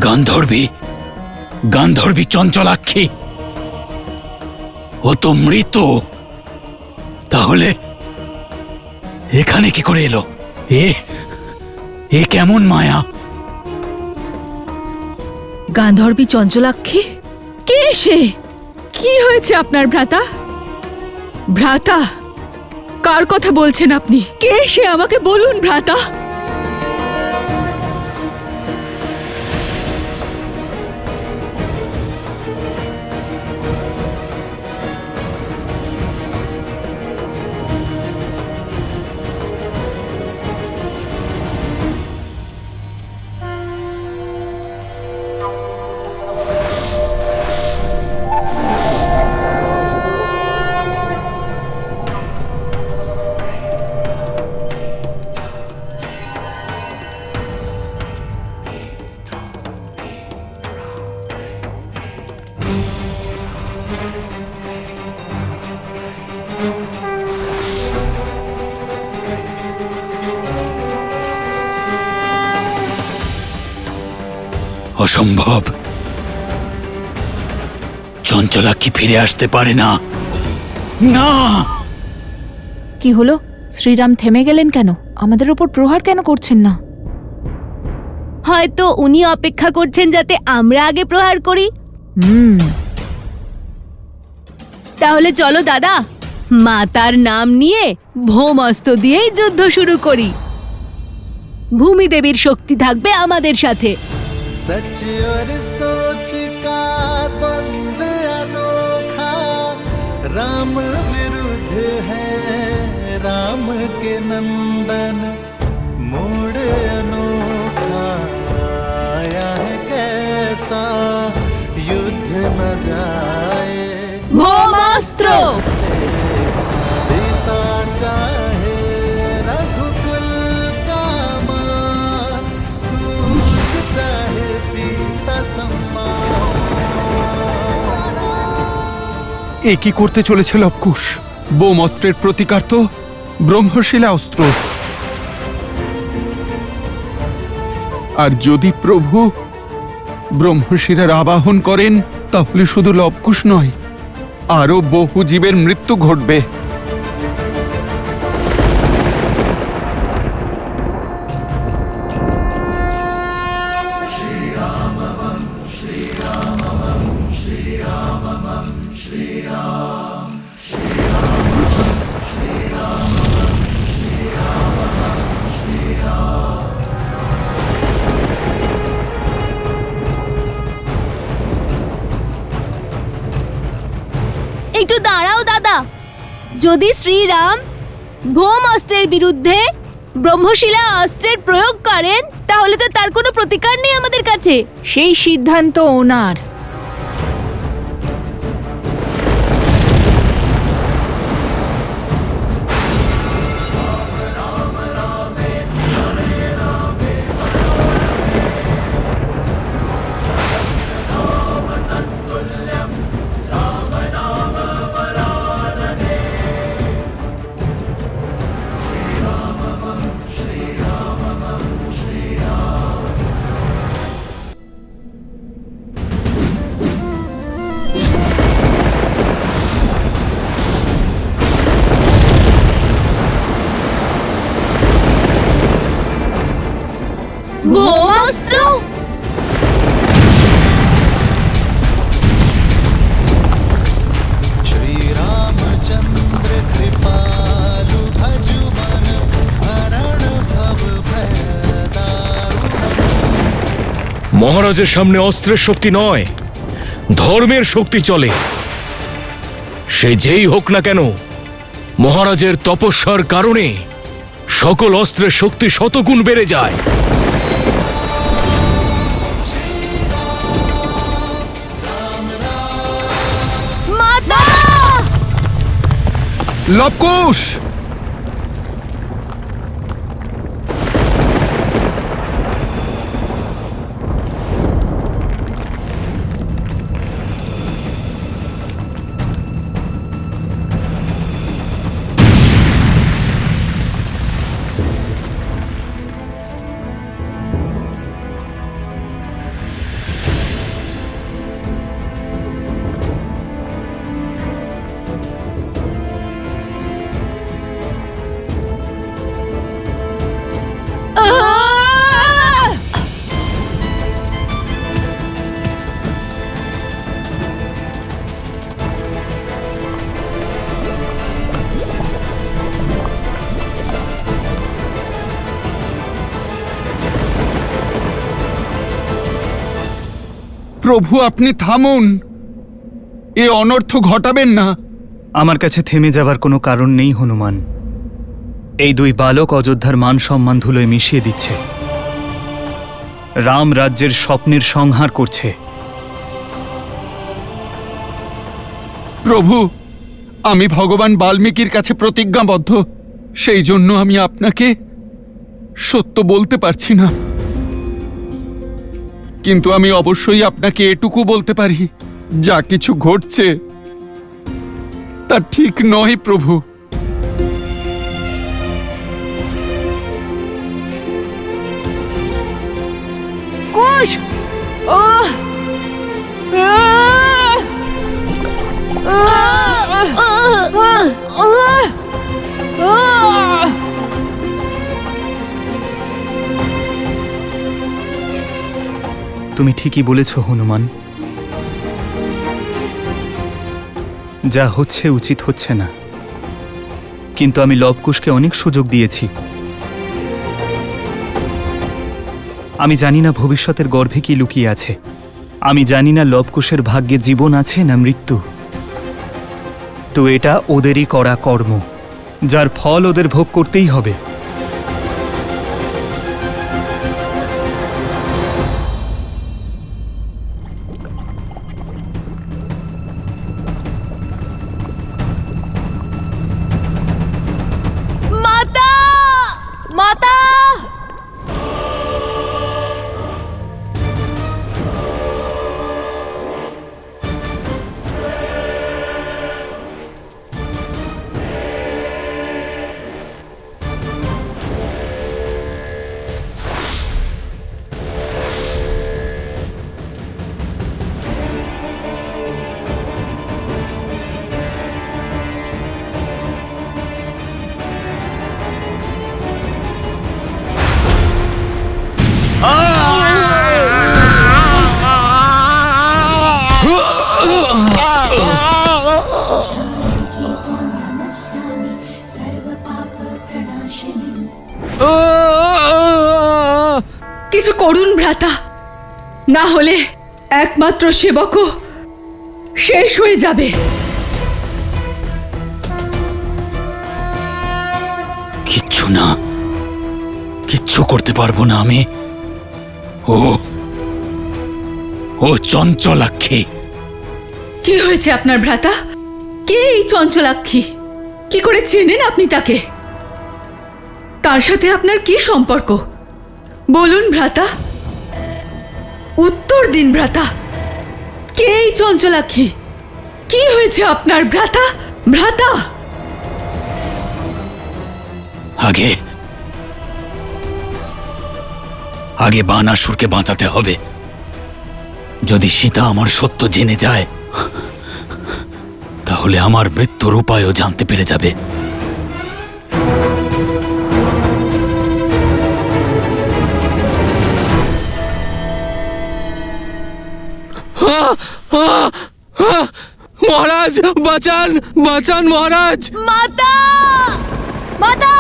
গান্ধর্বী, গান্ধর্বী চঞ্চলাক্ষী, ও তো মৃত। তাহলে এখানে কি করে এলো? এ কেমন মায়া? গান্ধর্বী চঞ্চলাক্ষী? কে সে? কি হয়েছে আপনার ভ্রাতা? ভ্রাতা? কার কথা বলছেন আপনি? কে সে আমাকে বলুন ভ্রাতা। অসম্ভব, চঞ্চলাক্ষী ফিরে আসতে পারে না। না! কি হলো? শ্রীরাম থেমে গেলেন কেন? আমাদের উপর প্রহার কেন করছেন না? হয়তো উনি অপেক্ষা করছেন যাতে আমরা আগে প্রহার করি। তাহলে চলো দাদা, মাতার নাম নিয়ে ভৌমস্ত্র দিয়েই যুদ্ধ শুরু করি। ভূমি দেবীর শক্তি থাকবে আমাদের সাথে। सच और सोच का द्वंद्व अनोखा, राम विरुद्ध है राम के नंदन, मोड़ अनोखा आया है कैसा, युद्ध न जाए ভৌমস্ত্র! पिता चाहे रघुकुल का मान, सूत चाहे सीता सम्मान। এ কি করতে চলেছে লবকুশ? বোমস্ত্রের প্রতিকার তো ব্রহ্মশিলা অস্ত্র। আর যদি প্রভু ব্রহ্মশিলার আবাহন করেন, তাহলে শুধু লবকুশ নয়, আরো বহু জীবের মৃত্যু ঘটবে। একটু দাঁড়াও দাদা, যদি শ্রীরাম ভৌমস্ত্রের বিরুদ্ধে ব্রহ্মশিলা অস্ত্রের প্রয়োগ করেন, তাহলে তো তার কোনো প্রতিকার নেই আমাদের কাছে। সেই সিদ্ধান্ত ওনার। ভৌমস্ত্র! श्री रामचंद्र कृपालु भजु मन, हरण भव भय दारुण। মহারাজের সামনে অস্ত্রের শক্তি নয়, ধর্মের শক্তি চলে। সে যেই হোক না কেন, মহারাজের তপস্যার কারণে সকল অস্ত্রের শক্তি শতগুণ বেড়ে যায়। মাতা! লবকুশ! প্রভু আপনি থামুন, এ অনর্থ ঘটাবেন না। আমার কাছে থেমে যাবার কোনো কারণ নেই হনুমান। এই দুই বালক অযোধ্যার মান সম্মান ধুলোয় মিশিয়ে দিচ্ছে। রাম রাজ্যের স্বপ্নের সংহার করছে। প্রভু, আমি ভগবান বাল্মীকির কাছে প্রতিজ্ঞাবদ্ধ, সেই জন্য আমি আপনাকে সত্য বলতে পারছি না। কিন্তু আমি অবশ্যই আপনাকে এটুকু বলতে পারি, যা কিছু ঘটছে তা ঠিক নয় প্রভু। কুশ! তুমি ঠিকই বলেছ হনুমান, যা হচ্ছে উচিত হচ্ছে না। কিন্তু আমি লবকুশকে অনেক সুযোগ দিয়েছি। আমি জানি না ভবিষ্যতের গর্ভে কি লুকিয়ে আছে। আমি জানি না লবকুশের ভাগ্যে জীবন আছে না মৃত্যু। তো এটা ওদেরই করা কর্ম, যার ফল ওদের ভোগ করতেই হবে। মাতা! মাতা! কিছু করুন ভ্রাতা, না হলে একমাত্র সেবকও শেষ হয়ে যাবে। কিচ্ছু না, কিচ্ছু করতে পারবো না আমি। ও চঞ্চলাক্ষী। কি হয়েছে আপনার ভ্রাতা? কে এই চঞ্চলাক্ষী? কি করে চেনেন আপনি তাকে? তার সাথে আপনার কি সম্পর্ক? বলুন ভ্রাতা, উত্তর দিন ভ্রাতা। কে এই চঞ্চলাক্ষী? কি হয়েছে আপনার ভ্রাতা? ভ্রাতা, আগে বানাসুরকে বাঁচাতে হবে। যদি সীতা আমার সত্য জেনে যায়, তাহলে আমার মৃত্যুর উপায়ও জানতে পেরে যাবে। মহারাজ বাঁচান, বাঁচান মহারাজ! মাতা! মাতা!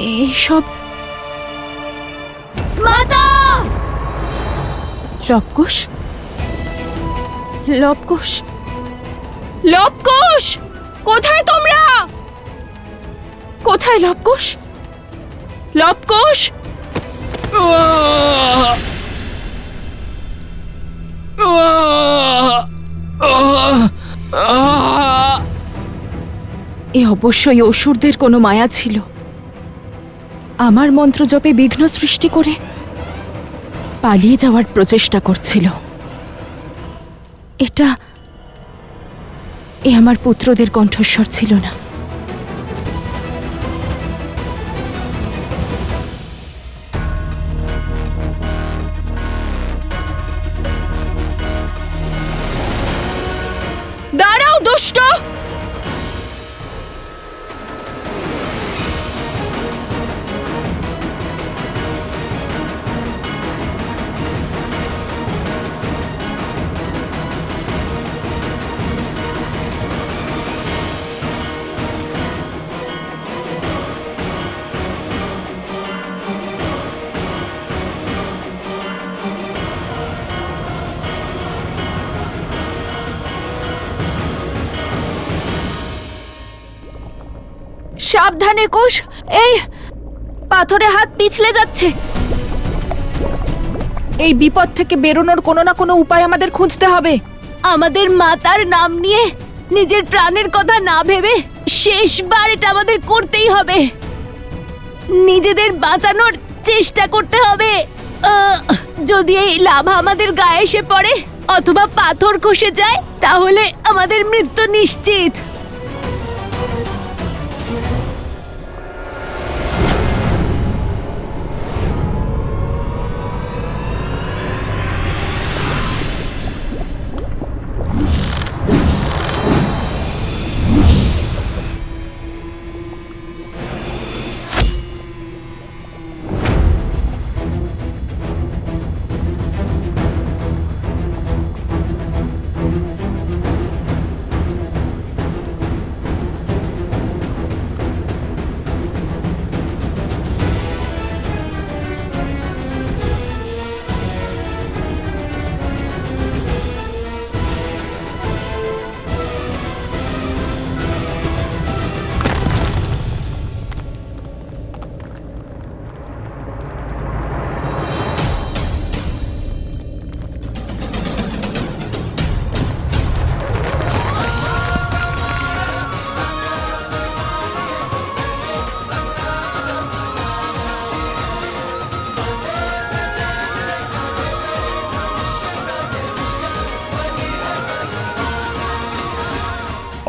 এইসব মাতা! লবকুশ, লবকুশ, লবকুশ! কোথায় তোমরা? কোথায় লবকুশ? লবকুশ! এ অবশ্যই অসুরদের কোনো মায়া ছিল। আমার মন্ত্র জপে বিঘ্ন সৃষ্টি করে পালিয়ে যাওয়ার প্রচেষ্টা করছিল। এ আমার পুত্রদের কণ্ঠস্বর ছিল না। দাঁড়াও দুষ্ট! সাবধানে কুশ, এই পাথরে হাত পিছলে যাচ্ছে। এই বিপদ থেকে বেরোনোর কোনো না কোনো উপায় আমাদের খুঁজতে হবে। আমাদের মাতার নাম নিয়ে নিজের প্রাণের কথা না ভেবে শেষবার এটা আমাদের করতেই হবে। নিজেদের বাঁচানোর চেষ্টা করতে হবে। যদি এই লাভা আমাদের গায়ে এসে পড়ে অথবা পাথর খসে যায় তাহলে আমাদের মৃত্যু নিশ্চিত।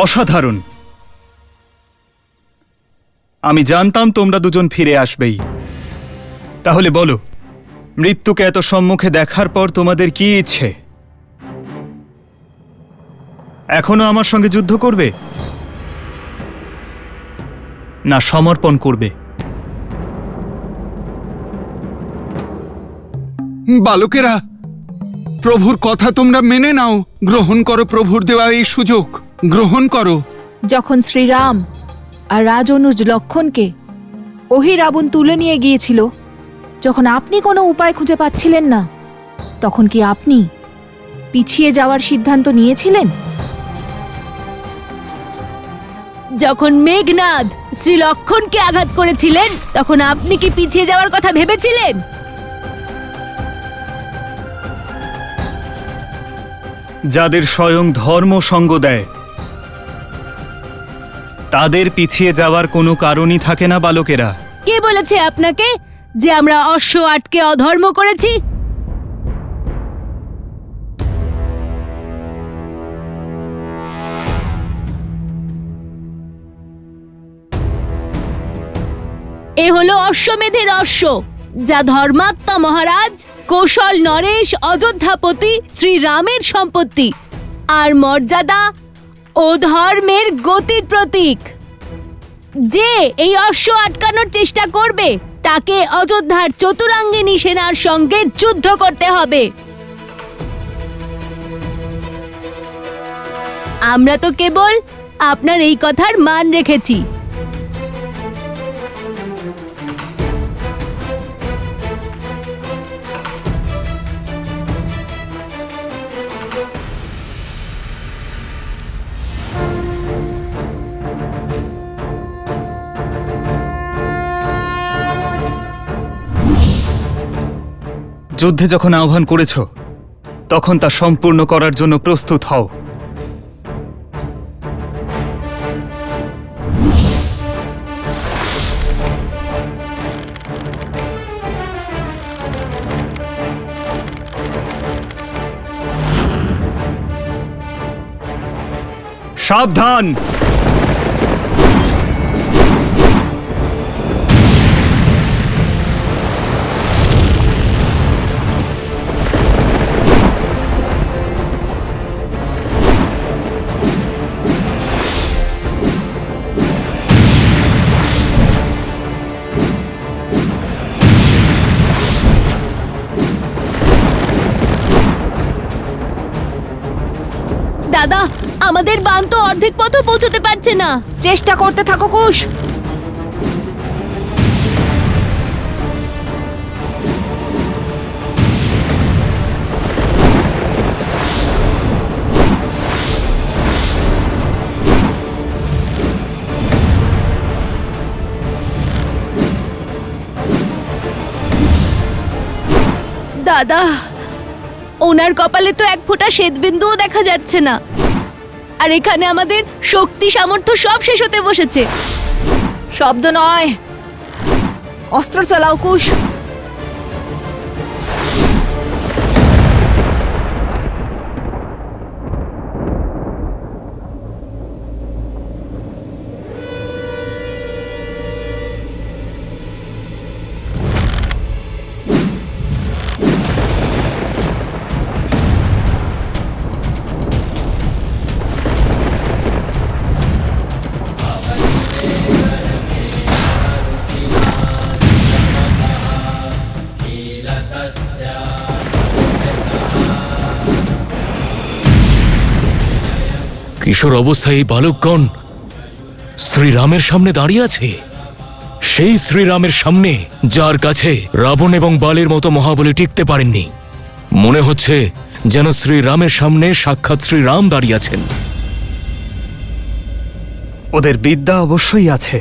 অসাধারণ। আমি জানতাম তোমরা দুজন ফিরে আসবেই। তাহলে বলো, মৃত্যুকে এত সম্মুখে দেখার পর তোমাদের কি ইচ্ছে? এখনো আমার সঙ্গে যুদ্ধ করবে না সমর্পণ করবে? বালকেরা, প্রভুর কথা তোমরা মেনে নাও। গ্রহণ করো প্রভুর দেওয়া এই সুযোগ, গ্রহণ করো। যখন শ্রীরাম আর রাজনুজ লক্ষণকে অহিরাবণ তুলে নিয়ে গিয়েছিল, যখন আপনি কোনো উপায় খুঁজে পাচ্ছিলেন না, তখন কি আপনি পিছিয়ে যাওয়ার সিদ্ধান্ত নিয়েছিলেন? যখন মেঘনাদ শ্রী লক্ষণকে আঘাত করেছিলেন তখন আপনি কি পিছিয়ে যাওয়ার কথা ভেবেছিলেন? যাদের স্বয়ং ধর্ম সঙ্গ দেয় তাদের পিছিয়ে যাওয়ার কোনো কারণই থাকে না বালকেরা। কে বলেছে আপনাকে যে আমরা অশ্ব আটকে অধর্ম করেছি? এ হলো অশ্বমেধের অশ্ব, যা ধর্মাত্মা মহারাজ কৌশল নরেশ অযোধ্যাপতি শ্রীরামের সম্পত্তি আর মর্যাদা ও ধর্মের গতির প্রতীক। যে এই অশ্ব আটকানোর চেষ্টা করবে তাকে অযোধ্যার চতুরাঙ্গিনী সেনার সঙ্গে যুদ্ধ করতে হবে। আমরা তো কেবল আপনার এই কথার মান রেখেছি। যুদ্ধে যখন আহ্বান করেছ তখন তা সম্পূর্ণ করার জন্য প্রস্তুত হও। সাবধান! দাদা, আমাদের বান তো অর্ধেক পথও পৌঁছতে পারছে না। চেষ্টা করতে থাকো কুশ। দাদা, ওনার কপালে তো এক ফোঁটা শ্বেতবিন্দুও দেখা যাচ্ছে না, আর এখানে আমাদের শক্তি সামর্থ্য সব শেষ হতে বসেছে। শব্দ নয়, অস্ত্র চালাও কুশ। কিশোর অবস্থায় এই বালকগণ শ্রীরামের সামনে দাঁড়িয়ে আছে, সেই শ্রীরামের সামনে যার কাছে রাবণ এবং বালের মতো মহাবলী টিকতে পারেননি। মনে হচ্ছে যেন শ্রীরামের সামনে সাক্ষাৎ শ্রীরাম দাঁড়িয়ে আছেন। ওদের বিদ্যা অবশ্যই আছে,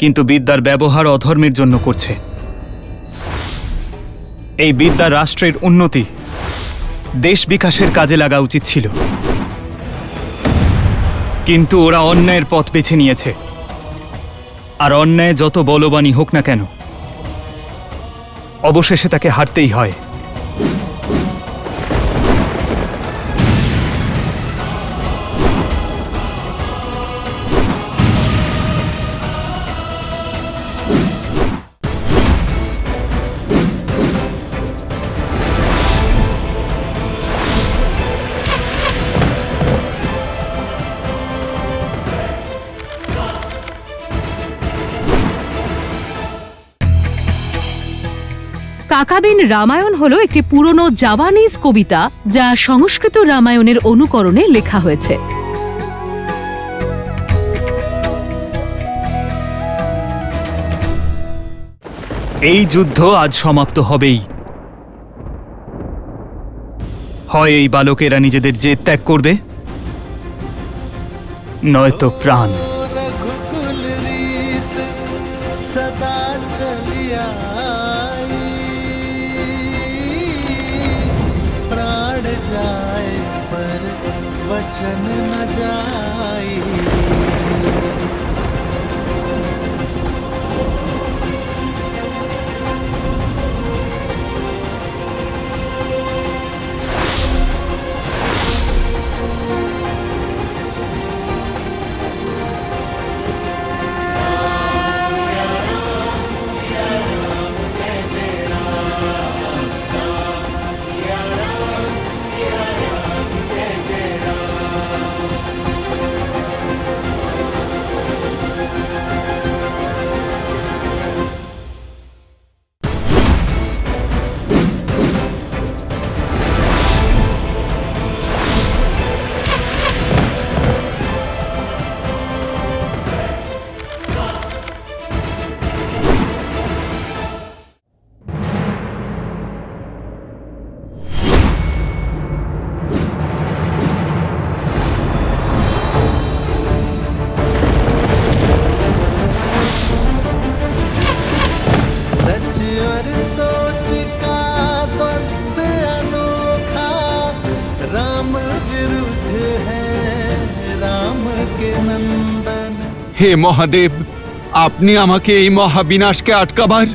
কিন্তু বিদ্যার ব্যবহার অধর্মের জন্য করছে। এই বিদ্যা রাষ্ট্রের উন্নতি, দেশ বিকাশের কাজে লাগা উচিত ছিল, কিন্তু ওরা অন্যায়ের পথ বেছে নিয়েছে। আর অন্যায় যত বলবানই হোক না কেন, অবশেষে তাকে হারতেই হয়। কাকাবেন রামায়ণ হলো একটি পুরনো জাভানিজ কবিতা, যা সংস্কৃত রামায়ণের অনুকরণে লেখা হয়েছে। এই যুদ্ধ আজ সমাপ্ত হবেই। হয় এই বালকেরা নিজেদের জেদ ত্যাগ করবে, নয়তো প্রাণ। रघुकुल रीत सदा चली आई, प्राण जाए पर वचन न जाई। হে মহাদেব, আপনি আমাকে এই মহাবিনাশকে আটকাবার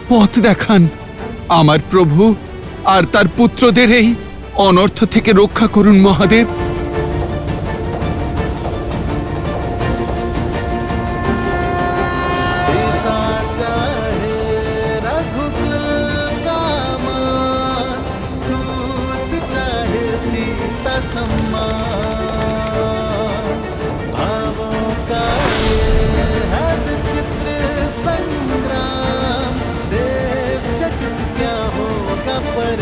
পথ দেখান। আমার প্রভু আর তার পুত্রদের এই অনর্থ থেকে রক্ষা করুন মহাদেব। पिता चाहे रघुकुल गामा, सूत चाहे सीता सम्मान।